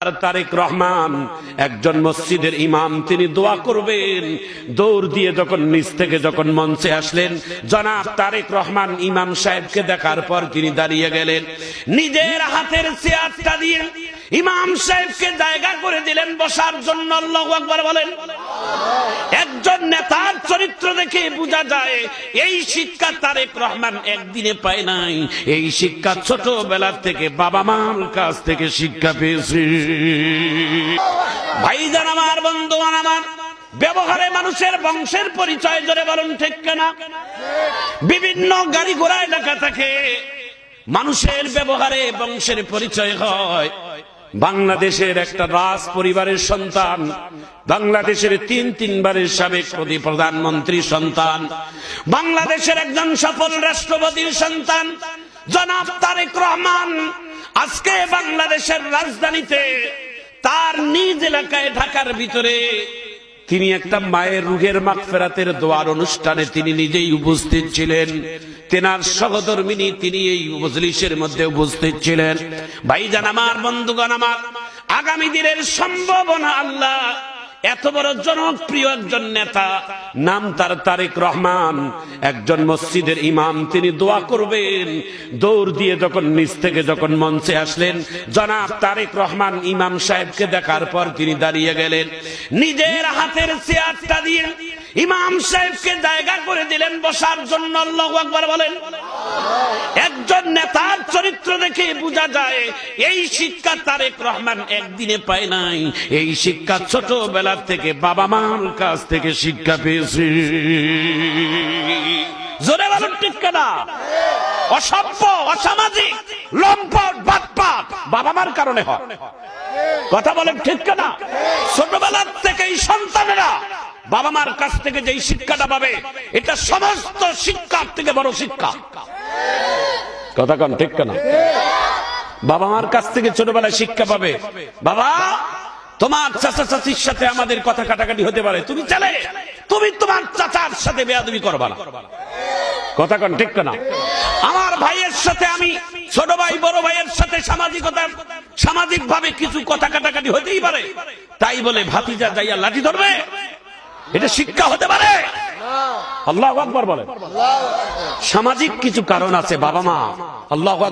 তারেক রহমান একজন মসজিদের ইমাম, তিনি দোয়া করবেন। দৌড় দিয়ে যখন নিচ থেকে যখন মঞ্চে আসলেন, জনাব তারেক রহমান ইমাম সাহেবকে দেখার পর তিনি দাঁড়িয়ে গেলেন, নিজের হাতের চেয়ারটা দিয়ে ইমাম সাহেবকে জায়গা করে দিলেন বসার জন্য। আল্লাহু আকবার বলেন। একজন নেতার চরিত্র দেখে বোঝা যায় এই শিক্ষা তারেক রহমান একদিনে পায় নাই, এই শিক্ষা ছোটবেলা থেকে বাবা মার কাছ থেকে শিক্ষা পেয়েছে। ভাইজান আমার, বন্ধুগণ আমার, ব্যবহারে মানুষের বংশের পরিচয় জোরে বলুন ঠিক কিনা? বিভিন্ন গাড়ি ঘোড়ায় লেখা থাকে মানুষের ব্যবহারে বংশের পরিচয় হয়। বাংলাদেশের একটা রাজ পরিবারের সন্তান, বাংলাদেশের তিনবারের সাবেক প্রধানমন্ত্রী সন্তান, বাংলাদেশের একজন সফল রাষ্ট্রপতির সন্তান জনাব তারেক রহমান আজকে বাংলাদেশের রাজধানীতে তার নিজ এলাকায় ঢাকার ভিতরে তিনি একটা মায়ের রুহের মাগফিরাতের দোয়ার অনুষ্ঠানে তিনি নিজেই উপস্থিত ছিলেন। তেনার সহধর্মিনী তিনি এই মজলিসের মধ্যে উপস্থিত ছিলেন। ভাইজান আমার, বন্ধুগণ আমার, আগামী দিনের সম্ভাবনা আল্লাহ এত বড় জনপ্রিয় একজন নেতা, নাম তার তারেক রহমান, একজন মসজিদের ইমাম, তিনি দোয়া করবেন। দৌড় দিয়ে যখন নিচ থেকে যখন মঞ্চে আসলেন, জনাব তারেক রহমান ইমাম সাহেবকে দেখার পর তিনি দাঁড়িয়ে গেলেন, নিজের হাতের চেয়ারটা দিয়ে ইমাম সাহেবকে জায়গা করে দিলেন বসার জন্য। আল্লাহু আকবার বলেন। একজন নেতার চরিত্র দেখে বোঝা যায় এই শিক্ষা তারেক রহমান একদিনে পায় নাই, এই শিক্ষা ছোটবেলা থেকে বাবা মার কাছ থেকে শিক্ষা পেয়েছে। জোরে বলুন ঠিক কিনা? অসভ্য, অসামাজিক, লম্পট, বাটপাট বাবা মার কারণে হয়। কথা বলেন ঠিক কিনা? ছোটবেলা থেকে এই সন্তানেরা বাবা মার কাছ থেকে যেই শিক্ষাটা পাবে, এটা সমস্ত শিক্ষার থেকে বড় শিক্ষা। কথা কন ঠিক কিনা? বাবা মার কাছ থেকে ছোটবেলায় শিক্ষা পাবে, বাবা তোমার চাচা চাচির সাথে আমাদের কথা কাটাকাটি হতে পারে, তুমি চাইলে তুমি তোমার চাচার সাথে বেয়াদবি করবা না। কথা কন ঠিক কিনা? আমার ভাইয়ের সাথে আমি, ছোট ভাই বড় ভাইয়ের সাথে সামাজিক ভাবে কিছু কথা কাটাকাটি হতেই পারে, তাই বলে ভাতিজা যাইয়া লাঠি ধরবে, এটা শিক্ষা হতে পারে? আল্লাহু আকবার বলেন। সামাজিক কিছু কারণ আছে বাবা মা, আল্লাহু আকবার।